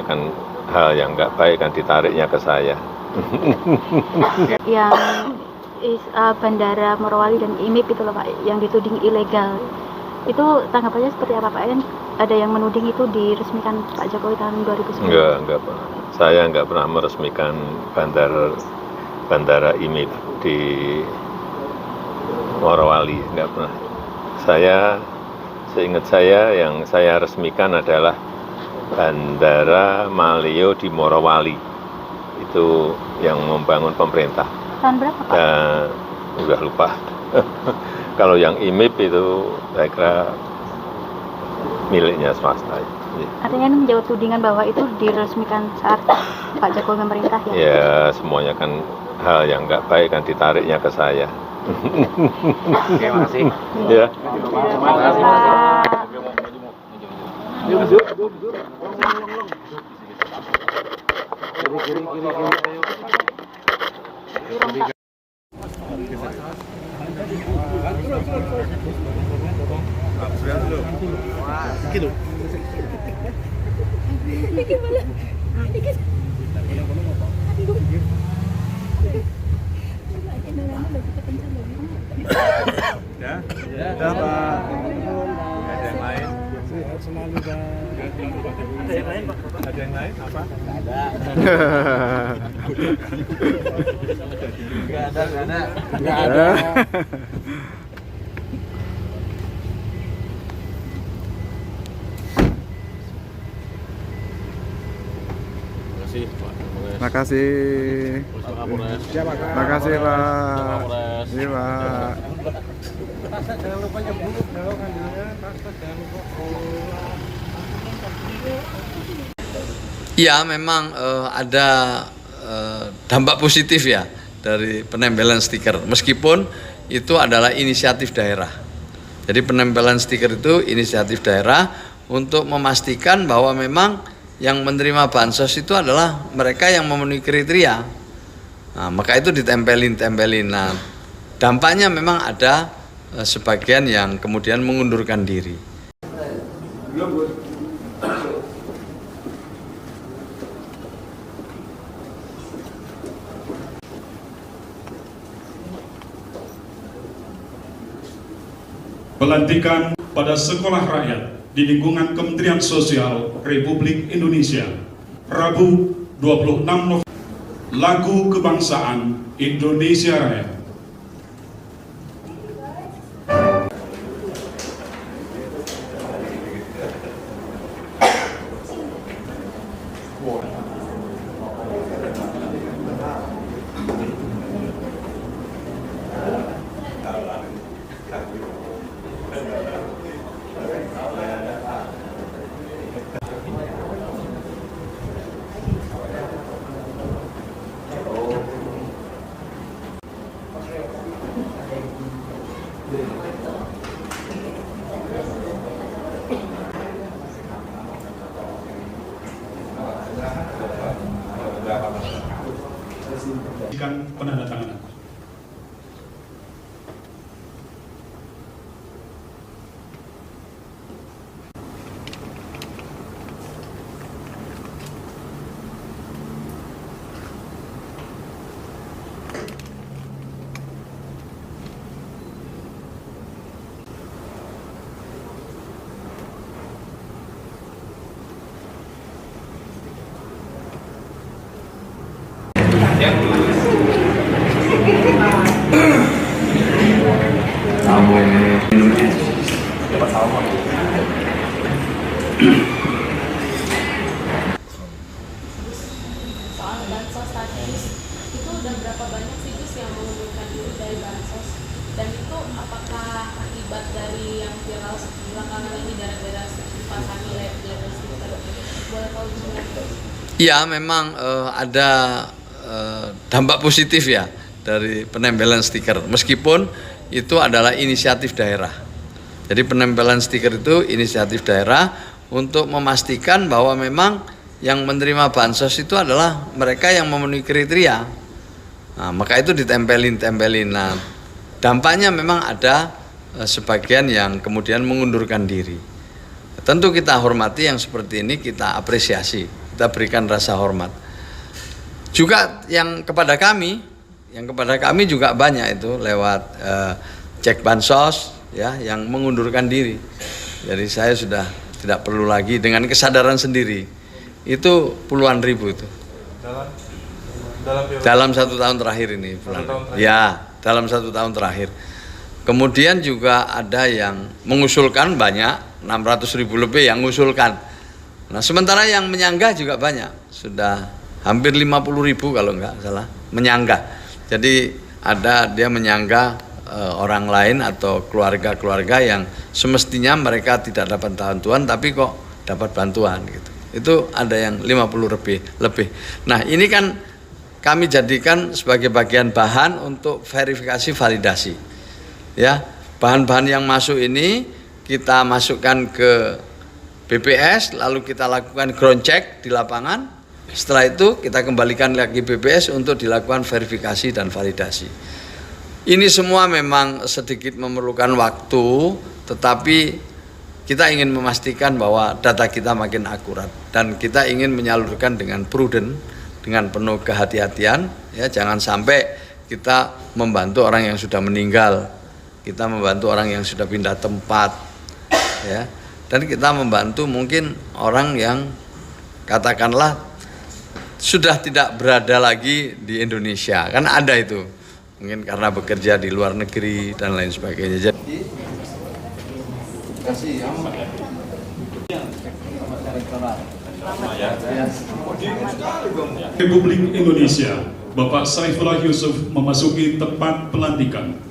semuanya kan hal yang nggak baik kan ditariknya ke saya. Yang Bandara Morowali dan IMIP itu loh Pak, yang dituding ilegal. Itu tanggapannya seperti apa Pak? Ada yang menuding itu diresmikan Pak Jokowi tahun 2009? Enggak pernah. Saya nggak pernah meresmikan bandara IMIP di Morowali, nggak pernah. Seingat saya yang saya resmikan adalah Bandara Maleo di Morowali. Itu yang membangun pemerintah. Tahun berapa Pak? Udah lupa. Kalau yang IMIP itu saya kira miliknya swasta. Ya. Artinya ini menjawab tudingan bahwa itu diresmikan saat Pak Jokowi memerintah ya? Ya, semuanya kan hal yang nggak baik kan ditariknya ke saya. Oke, makasih. Ya. Terima kasih Pak. Ada Pak. Ada yang lain? Ada yang lain apa? Nggak ada. Makasih. Makasih Pak. Iya Pak. Jangan lupa nyebut kalau kandilnya, jangan lupa. Ya memang ada dampak positif ya dari penempelan stiker, meskipun itu adalah inisiatif daerah. Jadi penempelan stiker itu inisiatif daerah untuk memastikan bahwa memang yang menerima bansos itu adalah mereka yang memenuhi kriteria. Nah, maka itu ditempelin. Nah, dampaknya memang ada sebagian yang kemudian mengundurkan diri. Pelantikan pada sekolah rakyat di lingkungan Kementerian Sosial Republik Indonesia, Rabu 26 November. Lagu Kebangsaan Indonesia Raya. Penandatanganan. Soal bansos tadi, itu udah berapa banyak sih Gus yang mengundurkan diri dari bansos, dan itu apakah akibat dari yang viral belakangan ini gara-gara dipasangi label stiker? Boleh tahu gimana? Iya memang ada dampak positif ya dari penempelan stiker, meskipun itu adalah inisiatif daerah. Jadi penempelan stiker itu inisiatif daerah untuk memastikan bahwa memang yang menerima bansos itu adalah mereka yang memenuhi kriteria. Nah, maka itu ditempelin. Nah, dampaknya memang ada sebagian yang kemudian mengundurkan diri. Tentu kita hormati yang seperti ini, kita apresiasi. kita berikan rasa hormat. Juga yang kepada kami juga banyak itu lewat cek bansos ya yang mengundurkan diri. Jadi saya sudah tidak perlu lagi dengan kesadaran sendiri. Itu puluhan ribu itu. Dalam 1 tahun terakhir ini. Ya, dalam 1 tahun terakhir. Kemudian juga ada yang mengusulkan banyak, 600.000 lebih yang mengusulkan. Nah, sementara yang menyanggah juga banyak, sudah hampir 50.000 kalau nggak salah, menyanggah. Jadi ada dia menyanggah orang lain atau keluarga-keluarga yang semestinya mereka tidak dapat bantuan, tapi kok dapat bantuan gitu. Itu ada yang 50 lebih. Nah, ini kan kami jadikan sebagai bagian bahan untuk verifikasi validasi. Ya, bahan-bahan yang masuk ini kita masukkan ke BPS, lalu kita lakukan ground check di lapangan. Setelah itu kita kembalikan lagi BPS untuk dilakukan verifikasi dan validasi. Ini semua memang sedikit memerlukan waktu, tetapi kita ingin memastikan bahwa data kita makin akurat dan kita ingin menyalurkan dengan prudent, dengan penuh kehati-hatian. Ya, jangan sampai kita membantu orang yang sudah meninggal. Kita membantu orang yang sudah pindah tempat, ya, dan kita membantu mungkin orang yang katakanlah sudah tidak berada lagi di Indonesia, kan ada itu, mungkin karena bekerja di luar negeri dan lain sebagainya. Jadi Republik Indonesia, Bapak Saifullah Yusuf memasuki tempat pelantikan.